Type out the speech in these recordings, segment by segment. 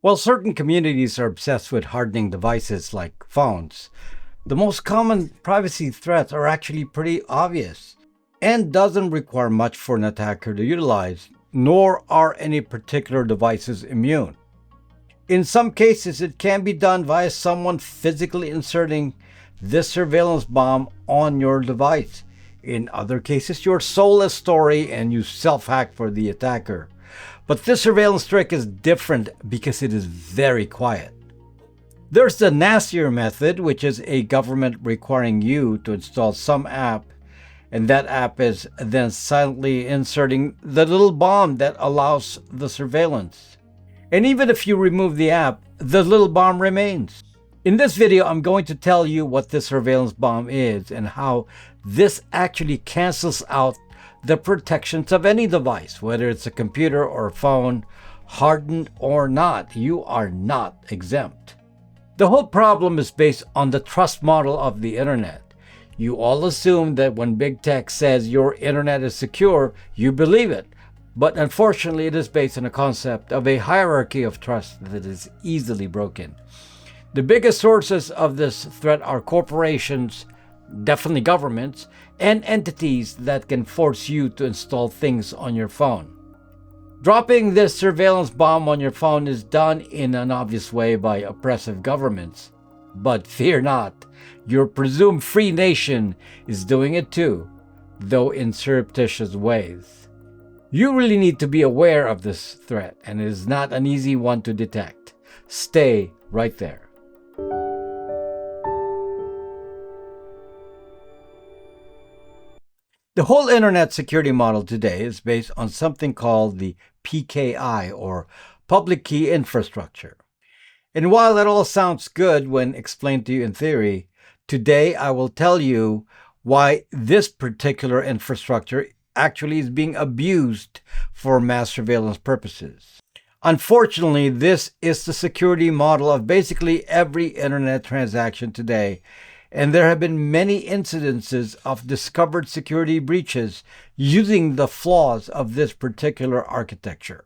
While certain communities are obsessed with hardening devices like phones, the most common privacy threats are actually pretty obvious and doesn't require much for an attacker to utilize, nor are any particular devices immune. In some cases, it can be done via someone physically inserting this surveillance bomb on your device. In other cases, you're sole as story and you self-hack for the attacker. But this surveillance trick is different because it is very quiet. There's the nastier method, which is a government requiring you to install some app, and that app is then silently inserting the little bomb that allows the surveillance. And even if you remove the app, the little bomb remains. In this video, I'm going to tell you what this surveillance bomb is and how this actually cancels out the protections of any device, whether it's a computer or a phone, hardened or not. You are not exempt. The whole problem is based on the trust model of the internet. You all assume that when big tech says your internet is secure, you believe it. But unfortunately, it is based on a concept of a hierarchy of trust that is easily broken. The biggest sources of this threat are corporations, definitely governments, and entities that can force you to install things on your phone. Dropping this surveillance bomb on your phone is done in an obvious way by oppressive governments. But fear not, your presumed free nation is doing it too, though in surreptitious ways. You really need to be aware of this threat, and it is not an easy one to detect. Stay right there. The whole internet security model today is based on something called the PKI, or Public Key Infrastructure. And while it all sounds good when explained to you in theory, today I will tell you why this particular infrastructure actually is being abused for mass surveillance purposes. Unfortunately, this is the security model of basically every internet transaction today, and there have been many incidences of discovered security breaches using the flaws of this particular architecture.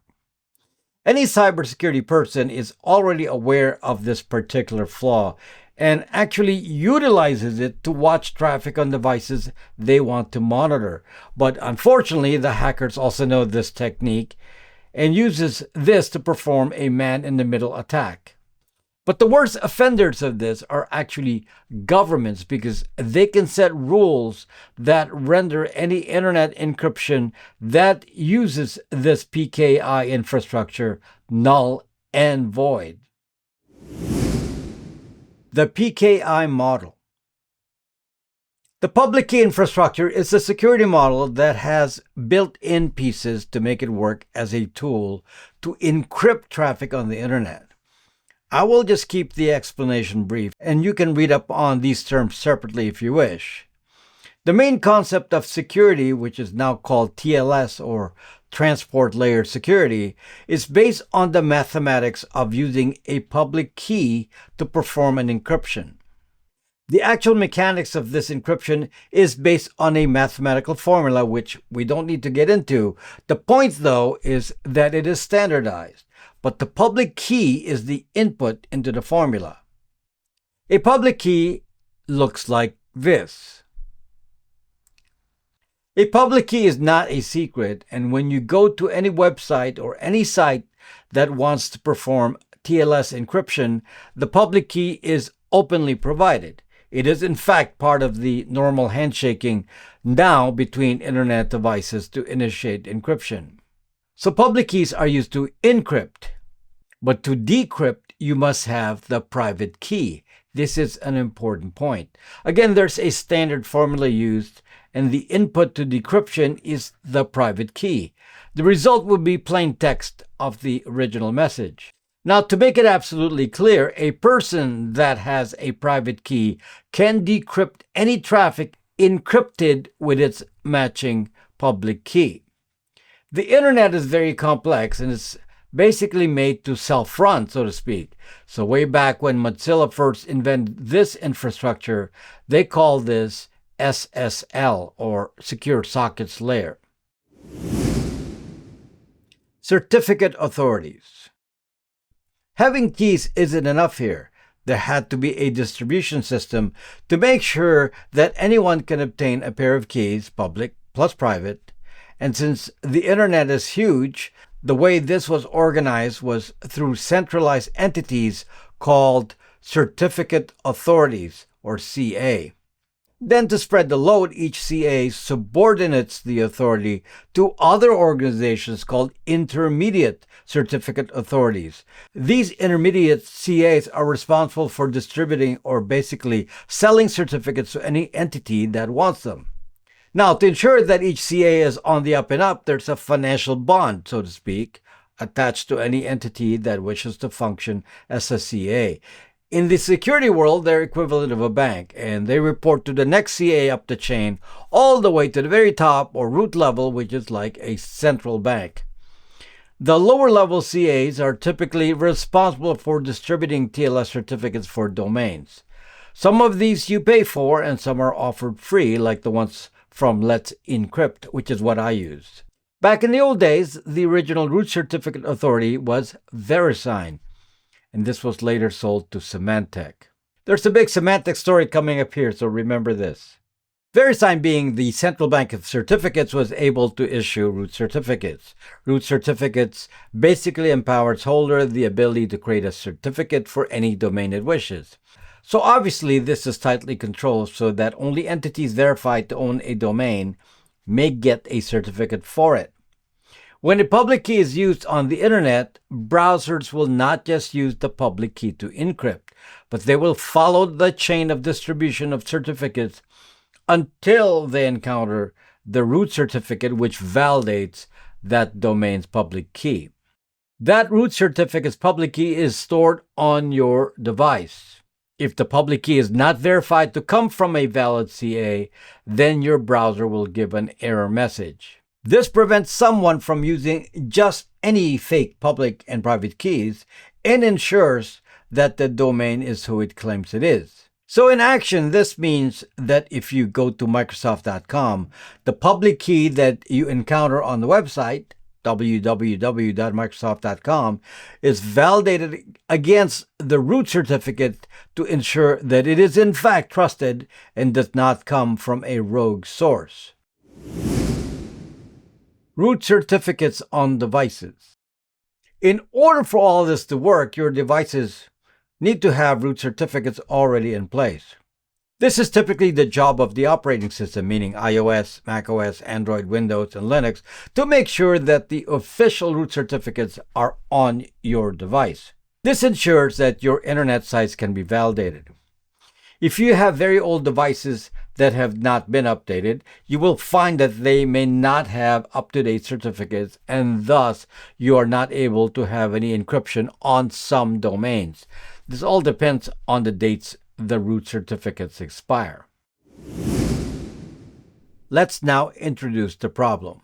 Any cybersecurity person is already aware of this particular flaw and actually utilizes it to watch traffic on devices they want to monitor. But unfortunately, the hackers also know this technique and uses this to perform a man-in-the-middle attack. But the worst offenders of this are actually governments, because they can set rules that render any internet encryption that uses this PKI infrastructure null and void. The PKI model. The public key infrastructure is a security model that has built-in pieces to make it work as a tool to encrypt traffic on the internet. I will just keep the explanation brief, and you can read up on these terms separately if you wish. The main concept of security, which is now called TLS, or Transport Layer Security, is based on the mathematics of using a public key to perform an encryption. The actual mechanics of this encryption is based on a mathematical formula, which we don't need to get into. The point, though, is that it is standardized, but the public key is the input into the formula. A public key looks like this. A public key is not a secret, and when you go to any website or any site that wants to perform TLS encryption, the public key is openly provided. It is in fact part of the normal handshaking now between internet devices to initiate encryption. So public keys are used to encrypt, but to decrypt you must have the private key. This is an important point. Again, there's a standard formula used, and the input to decryption is the private key. The result will be plain text of the original message. Now, to make it absolutely clear, a person that has a private key can decrypt any traffic encrypted with its matching public key. The internet is very complex, and it's basically made to self-run, so to speak. So way back when Mozilla first invented this infrastructure, they called this SSL, or Secure Sockets Layer. Certificate authorities. Having keys isn't enough here. There had to be a distribution system to make sure that anyone can obtain a pair of keys, public plus private. And since the internet is huge, the way this was organized was through centralized entities called certificate authorities, or CA. Then, to spread the load, each CA subordinates the authority to other organizations called intermediate certificate authorities. These intermediate CAs are responsible for distributing, or basically selling, certificates to any entity that wants them. Now, to ensure that each CA is on the up and up, there's a financial bond, so to speak, attached to any entity that wishes to function as a CA. In the security world, they're equivalent of a bank, and they report to the next CA up the chain, all the way to the very top or root level, which is like a central bank. The lower level CAs are typically responsible for distributing TLS certificates for domains. Some of these you pay for, and some are offered free, like the ones from Let's Encrypt, which is what I used. Back in the old days, the original root certificate authority was VeriSign, and this was later sold to Symantec. There's a big Symantec story coming up here, so remember this. VeriSign, being the central bank of certificates, was able to issue root certificates. Root certificates basically empower its holder the ability to create a certificate for any domain it wishes. So obviously this is tightly controlled so that only entities verified to own a domain may get a certificate for it. When a public key is used on the internet, browsers will not just use the public key to encrypt, but they will follow the chain of distribution of certificates until they encounter the root certificate, which validates that domain's public key. That root certificate's public key is stored on your device. If the public key is not verified to come from a valid CA, then your browser will give an error message. This prevents someone from using just any fake public and private keys and ensures that the domain is who it claims it is. So in action, this means that if you go to Microsoft.com, the public key that you encounter on the website, www.microsoft.com, is validated against the root certificate to ensure that it is in fact trusted and does not come from a rogue source. Root certificates on devices. In order for all this to work, your devices need to have root certificates already in place. This is typically the job of the operating system, meaning iOS, macOS, Android, Windows, and Linux, to make sure that the official root certificates are on your device. This ensures that your internet sites can be validated. If you have very old devices that have not been updated, you will find that they may not have up-to-date certificates, and thus you are not able to have any encryption on some domains. This all depends on the dates the root certificates expire. Let's now introduce the problem.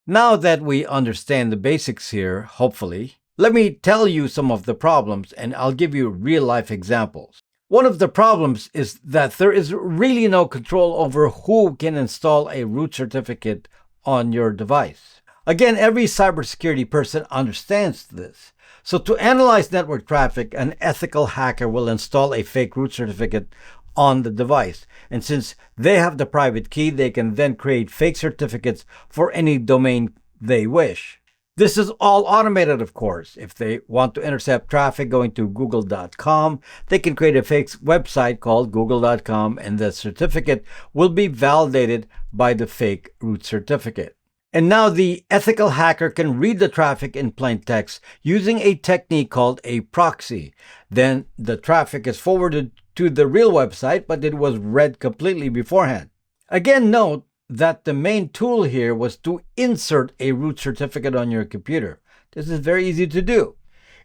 Now that we understand the basics here, hopefully, let me tell you some of the problems, and I'll give you real-life examples. One of the problems is that there is really no control over who can install a root certificate on your device. Again, every cybersecurity person understands this. So to analyze network traffic, an ethical hacker will install a fake root certificate on the device. And since they have the private key, they can then create fake certificates for any domain they wish. This is all automated, of course. If they want to intercept traffic going to google.com, they can create a fake website called google.com, and the certificate will be validated by the fake root certificate. And now the ethical hacker can read the traffic in plain text using a technique called a proxy. Then the traffic is forwarded to the real website, but it was read completely beforehand. Again, note that the main tool here was to insert a root certificate on your computer. This is very easy to do.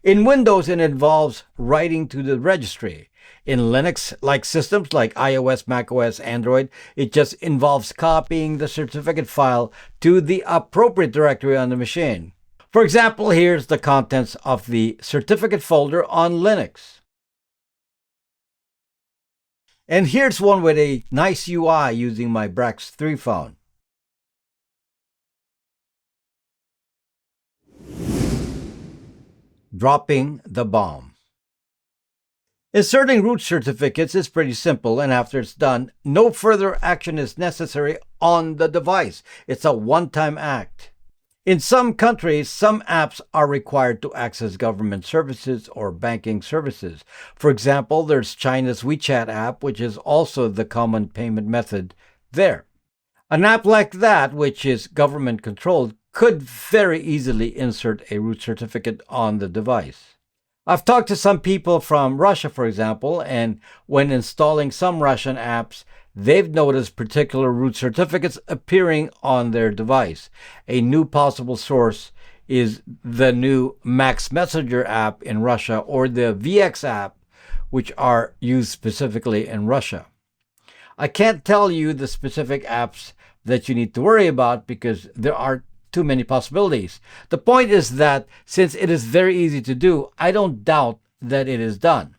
In Windows, it involves writing to the registry. In Linux-like systems like iOS, macOS, Android, it just involves copying the certificate file to the appropriate directory on the machine. For example, here's the contents of the certificate folder on Linux. And here's one with a nice UI using my Brax 3 phone. Dropping the bomb. Inserting root certificates is pretty simple, and after it's done, no further action is necessary on the device. It's a one-time act. In some countries, some apps are required to access government services or banking services. For example, there's China's WeChat app, which is also the common payment method there. An app like that, which is government controlled, could very easily insert a root certificate on the device. I've talked to some people from Russia, for example, and when installing some Russian apps, they've noticed particular root certificates appearing on their device. A new possible source is the new Max Messenger app in Russia or the VX app, which are used specifically in Russia. I can't tell you the specific apps that you need to worry about because there are too many possibilities. The point is that since it is very easy to do, I don't doubt that it is done.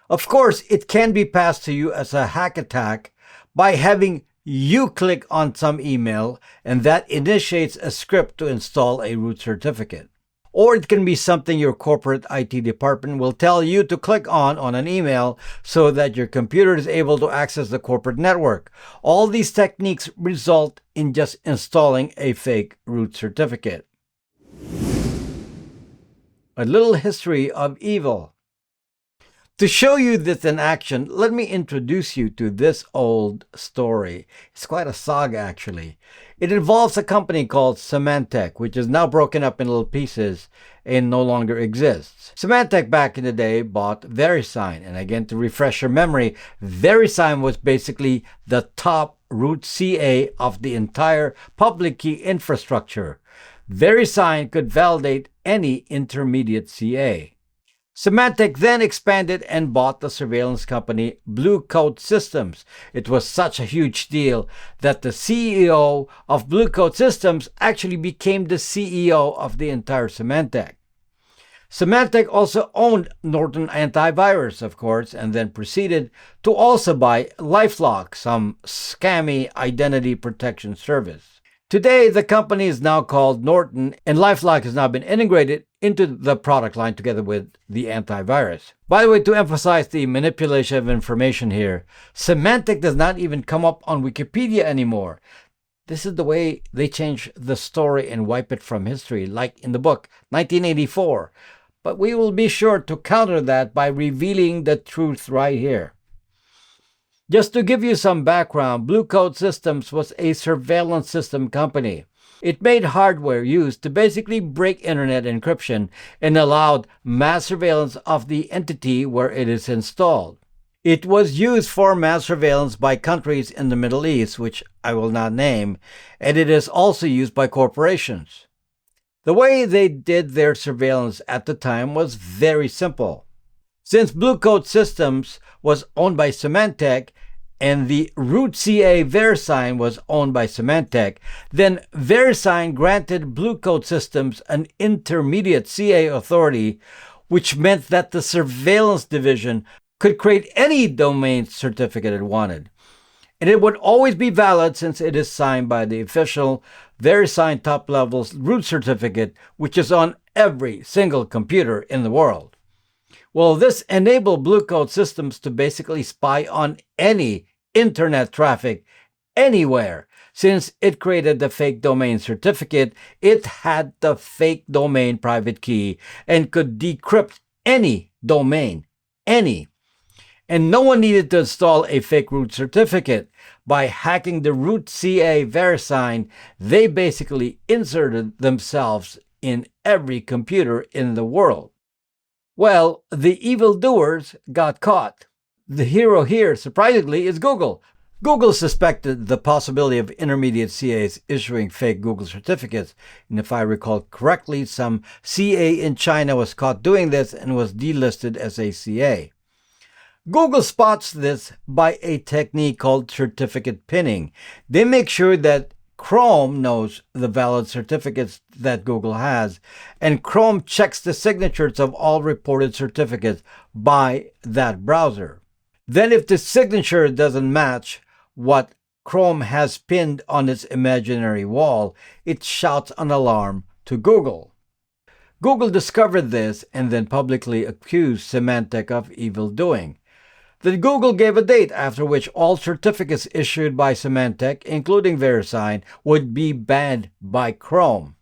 Of course, it can be passed to you as a hack attack by having you click on some email and that initiates a script to install a root certificate. Or it can be something your corporate IT department will tell you to click on an email so that your computer is able to access the corporate network. All these techniques result in just installing a fake root certificate. A little history of evil. To show you this in action, let me introduce you to this old story. It's quite a saga, actually. It involves a company called Symantec, which is now broken up in little pieces and no longer exists. Symantec back in the day bought VeriSign, and again, to refresh your memory, VeriSign was basically the top root CA of the entire public key infrastructure. VeriSign could validate any intermediate CA. Symantec then expanded and bought the surveillance company Blue Coat Systems. It was such a huge deal that the CEO of Blue Coat Systems actually became the CEO of the entire Symantec. Symantec also owned Norton Antivirus, of course, and then proceeded to also buy LifeLock, some scammy identity protection service. Today, the company is now called Norton, and LifeLock has now been integrated into the product line together with the antivirus. By the way, to emphasize the manipulation of information here, Symantec does not even come up on Wikipedia anymore. This is the way they change the story and wipe it from history, like in the book 1984. But we will be sure to counter that by revealing the truth right here. Just to give you some background, Blue Coat Systems was a surveillance system company. It made hardware used to basically break internet encryption and allowed mass surveillance of the entity where it is installed. It was used for mass surveillance by countries in the Middle East, which I will not name, and it is also used by corporations. The way they did their surveillance at the time was very simple. Since Blue Coat Systems was owned by Symantec and the root CA VeriSign was owned by Symantec, then VeriSign granted Blue Coat Systems an intermediate CA authority, which meant that the surveillance division could create any domain certificate it wanted. And it would always be valid since it is signed by the official VeriSign top-level root certificate, which is on every single computer in the world. Well, this enabled Blue Coat Systems to basically spy on any internet traffic anywhere. Since it created the fake domain certificate, it had the fake domain private key and could decrypt any domain, any. And no one needed to install a fake root certificate. By hacking the root CA VeriSign, they basically inserted themselves in every computer in the world. Well, the evildoers got caught. The hero here, surprisingly, is Google. Google suspected the possibility of intermediate CAs issuing fake Google certificates, and if I recall correctly, some CA in China was caught doing this and was delisted as a CA. Google spots this by a technique called certificate pinning. They make sure that Chrome knows the valid certificates that Google has, and Chrome checks the signatures of all reported certificates by that browser. Then if the signature doesn't match what Chrome has pinned on its imaginary wall, it shouts an alarm to Google. Google discovered this and then publicly accused Symantec of evil doing. Then Google gave a date after which all certificates issued by Symantec, including VeriSign, would be banned by Chrome.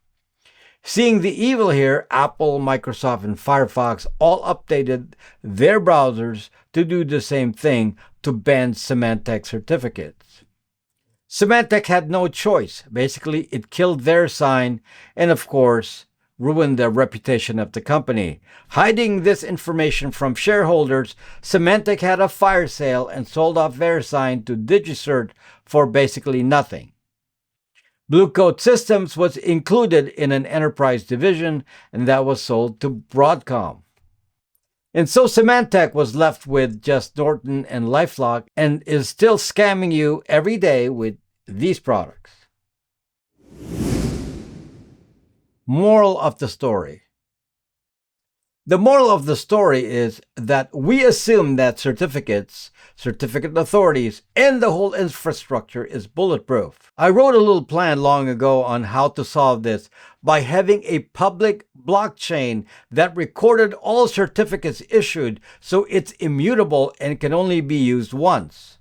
Seeing the evil here, Apple, Microsoft, and Firefox all updated their browsers to do the same thing to ban Symantec certificates. Symantec had no choice. Basically, it killed VeriSign and, of course, ruined the reputation of the company. Hiding this information from shareholders, Symantec had a fire sale and sold off VeriSign to DigiCert for basically nothing. Blue Coat Systems was included in an enterprise division, and that was sold to Broadcom. And so Symantec was left with just Norton and LifeLock and is still scamming you every day with these products. Moral of the story. The moral of the story is that we assume that certificate authorities, and the whole infrastructure is bulletproof. I wrote a little plan long ago on how to solve this by having a public blockchain that recorded all certificates issued so it's immutable and can only be used once.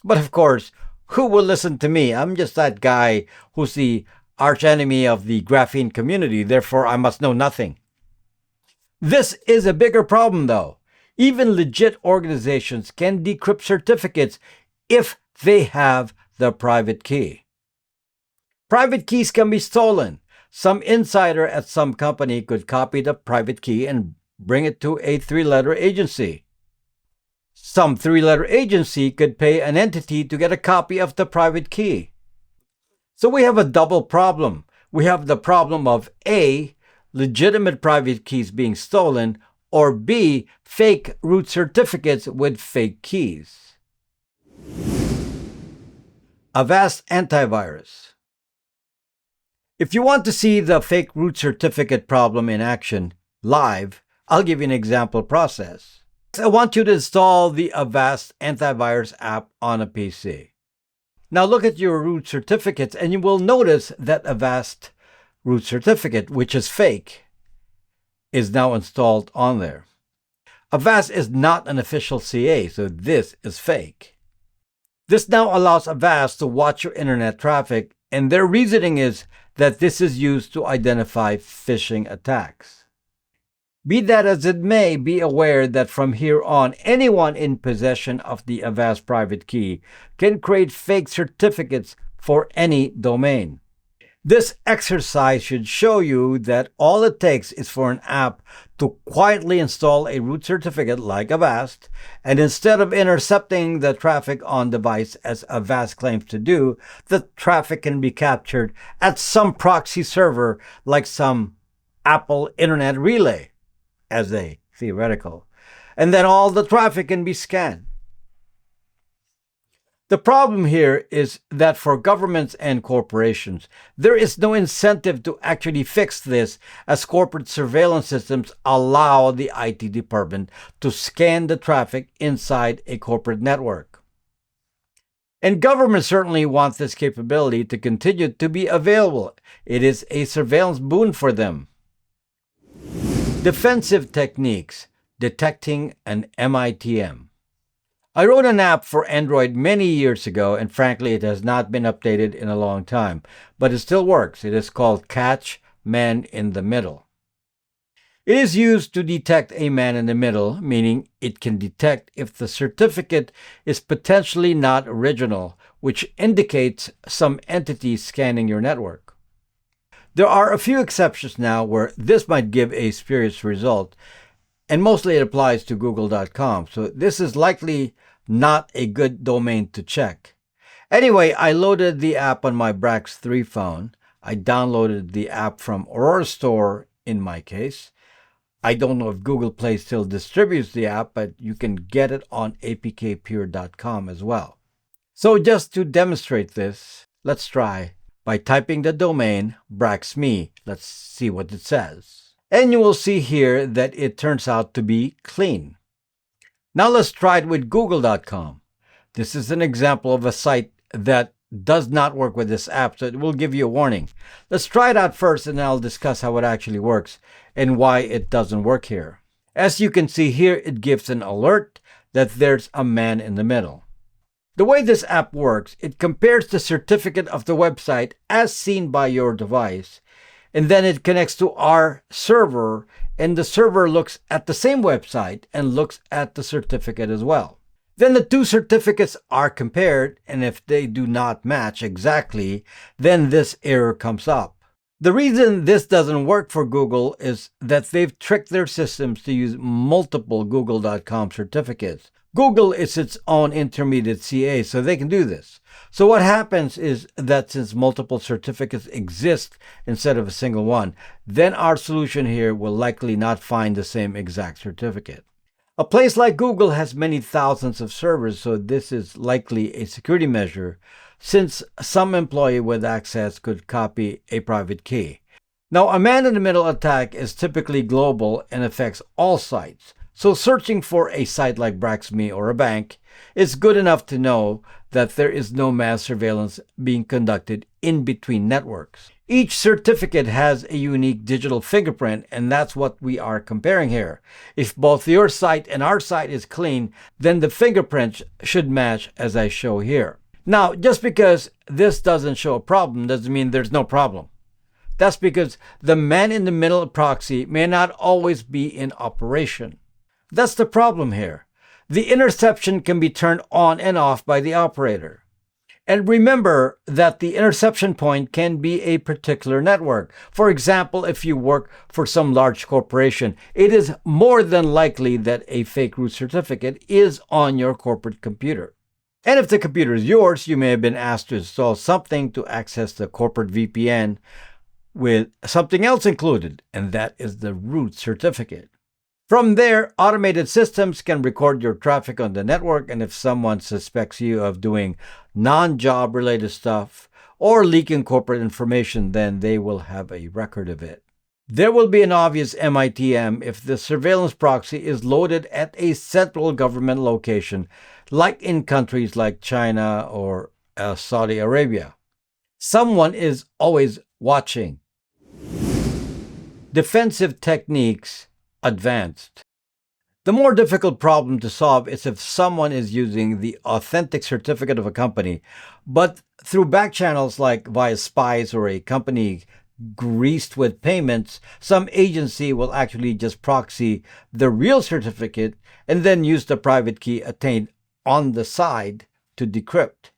But of course, who will listen to me? I'm just that guy who's the archenemy of the graphene community, therefore I must know nothing. This is a bigger problem though. Even legit organizations can decrypt certificates if they have the private key. Private keys can be stolen. Some insider at some company could copy the private key and bring it to a 3-letter agency. Some 3-letter agency could pay an entity to get a copy of the private key. So we have a double problem. We have the problem of A, legitimate private keys being stolen, or B, fake root certificates with fake keys. Avast Antivirus. If you want to see the fake root certificate problem in action live, I'll give you an example process. I want you to install the Avast Antivirus app on a PC. Now look at your root certificates and you will notice that Avast root certificate, which is fake, is now installed on there. Avast is not an official CA, so this is fake. This now allows Avast to watch your internet traffic, and their reasoning is that this is used to identify phishing attacks. Be that as it may, be aware that from here on, anyone in possession of the Avast private key can create fake certificates for any domain. This exercise should show you that all it takes is for an app to quietly install a root certificate like Avast, and instead of intercepting the traffic on device as Avast claims to do, the traffic can be captured at some proxy server like some Apple Internet Relay, as a theoretical, and then all the traffic can be scanned. The problem here is that for governments and corporations, there is no incentive to actually fix this, as corporate surveillance systems allow the IT department to scan the traffic inside a corporate network. And governments certainly want this capability to continue to be available. It is a surveillance boon for them. Defensive techniques, detecting an MITM. I wrote an app for Android many years ago, and frankly, it has not been updated in a long time, but it still works. It is called Catch Man in the Middle. It is used to detect a man in the middle, meaning it can detect if the certificate is potentially not original, which indicates some entity scanning your network. There are a few exceptions now where this might give a spurious result, and mostly it applies to google.com, so this is likely not a good domain to check. Anyway, I loaded the app on my Brax 3 phone. I downloaded the app from Aurora Store in my case. I don't know if Google Play still distributes the app, but you can get it on apkpure.com as well. So just to demonstrate this, let's try by typing the domain Braxme. Let's see what it says. And you will see here that it turns out to be clean. Now let's try it with google.com. This is an example of a site that does not work with this app, so it will give you a warning. Let's try it out first, and I'll discuss how it actually works and why it doesn't work here. As you can see here, it gives an alert that there's a man in the middle. The way this app works, it compares the certificate of the website as seen by your device, and then it connects to our server, and the server looks at the same website and looks at the certificate as well. Then the two certificates are compared, and if they do not match exactly, then this error comes up. The reason this doesn't work for Google is that they've tricked their systems to use multiple Google.com certificates. Google is its own intermediate CA, so they can do this. So what happens is that since multiple certificates exist instead of a single one, then our solution here will likely not find the same exact certificate. A place like Google has many thousands of servers, so this is likely a security measure, since some employee with access could copy a private key. Now, a man-in-the-middle attack is typically global and affects all sites. So searching for a site like Braxme or a bank is good enough to know that there is no mass surveillance being conducted in between networks. Each certificate has a unique digital fingerprint, and that's what we are comparing here. If both your site and our site is clean, then the fingerprints should match as I show here. Now, just because this doesn't show a problem doesn't mean there's no problem. That's because the man-in-the-middle proxy may not always be in operation. That's the problem here. The interception can be turned on and off by the operator. And remember that the interception point can be a particular network. For example, if you work for some large corporation, it is more than likely that a fake root certificate is on your corporate computer. And if the computer is yours, you may have been asked to install something to access the corporate VPN with something else included, and that is the root certificate. From there, automated systems can record your traffic on the network, and if someone suspects you of doing non-job related stuff or leaking corporate information, then they will have a record of it. There will be an obvious MITM if the surveillance proxy is loaded at a central government location, like in countries like China or Saudi Arabia. Someone is always watching. Defensive techniques advanced. The more difficult problem to solve is if someone is using the authentic certificate of a company, but through back channels like via spies or a company greased with payments, some agency will actually just proxy the real certificate and then use the private key attained on the side to decrypt.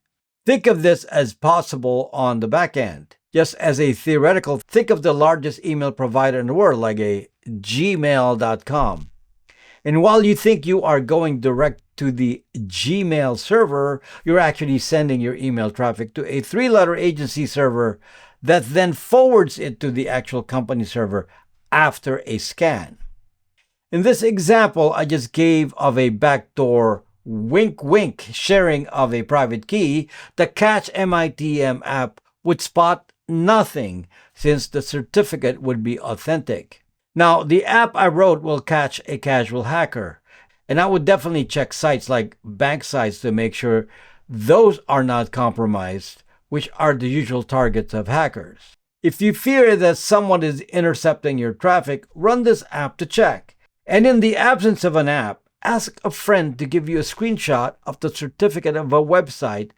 Think of this as possible on the back end. Just as a theoretical, think of the largest email provider in the world, like a gmail.com. And while you think you are going direct to the Gmail server, you're actually sending your email traffic to a 3-letter agency server that then forwards it to the actual company server after a scan. In this example I just gave of a backdoor wink wink sharing of a private key, the Catch MITM app would spot nothing since the certificate would be authentic. Now, the app I wrote will catch a casual hacker, and I would definitely check sites like bank sites to make sure those are not compromised, which are the usual targets of hackers. If you fear that someone is intercepting your traffic, run this app to check. And in the absence of an app, ask a friend to give you a screenshot of the certificate of a website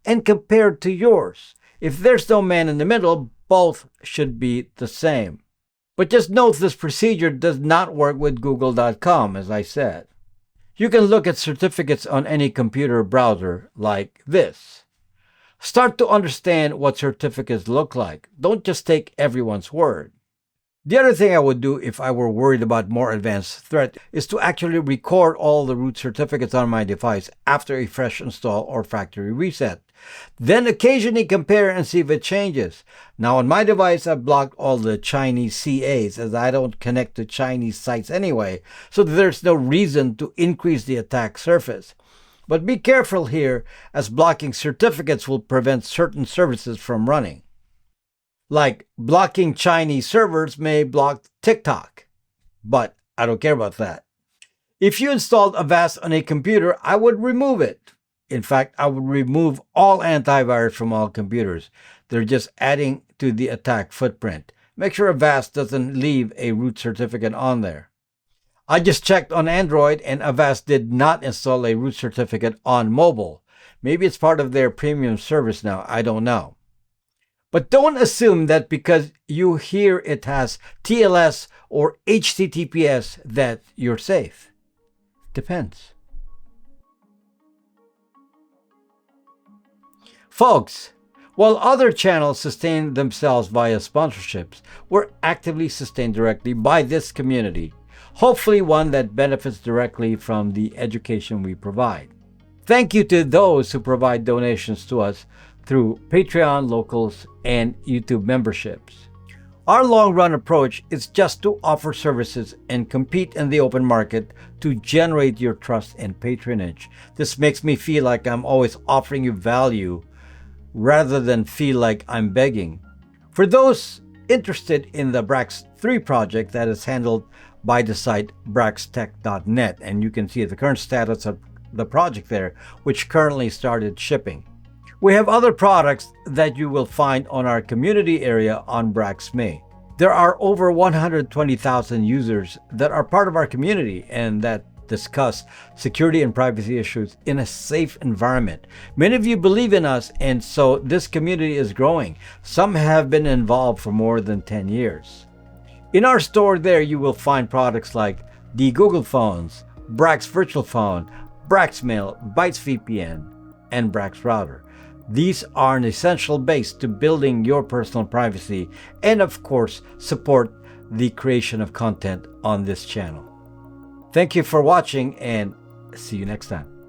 and compare it to yours. If there's no man in the middle, both should be the same. But just note this procedure does not work with Google.com, as I said. You can look at certificates on any computer browser like this. Start to understand what certificates look like. Don't just take everyone's word. The other thing I would do if I were worried about more advanced threat is to actually record all the root certificates on my device after a fresh install or factory reset. Then occasionally compare and see if it changes. Now on my device I've blocked all the Chinese CAs as I don't connect to Chinese sites anyway, so there's no reason to increase the attack surface. But be careful here, as blocking certificates will prevent certain services from running. Like blocking Chinese servers may block TikTok, but I don't care about that. If you installed Avast on a computer, I would remove it. In fact, I would remove all antivirus from all computers. They're just adding to the attack footprint. Make sure Avast doesn't leave a root certificate on there. I just checked on Android and Avast did not install a root certificate on mobile. Maybe it's part of their premium service now, I don't know. But don't assume that because you hear it has TLS or HTTPS that you're safe. Depends. Folks, while other channels sustain themselves via sponsorships, we're actively sustained directly by this community, hopefully one that benefits directly from the education we provide. Thank you to those who provide donations to us through Patreon, Locals, and YouTube memberships. Our long-run approach is just to offer services and compete in the open market to generate your trust and patronage. This makes me feel like I'm always offering you value rather than feel like I'm begging. For those interested in the Brax 3 project that is handled by the site braxtech.net, and you can see the current status of the project there, which currently started shipping. We have other products that you will find on our community area on BraxMe. There are over 120,000 users that are part of our community and that discuss security and privacy issues in a safe environment. Many of you believe in us, and so this community is growing. Some have been involved for more than 10 years. In our store there, you will find products like the Google Phones, Brax Virtual Phone, Brax Mail, Bytes VPN, and Brax Router. These are an essential base to building your personal privacy and, of course, support the creation of content on this channel. Thank you for watching and see you next time.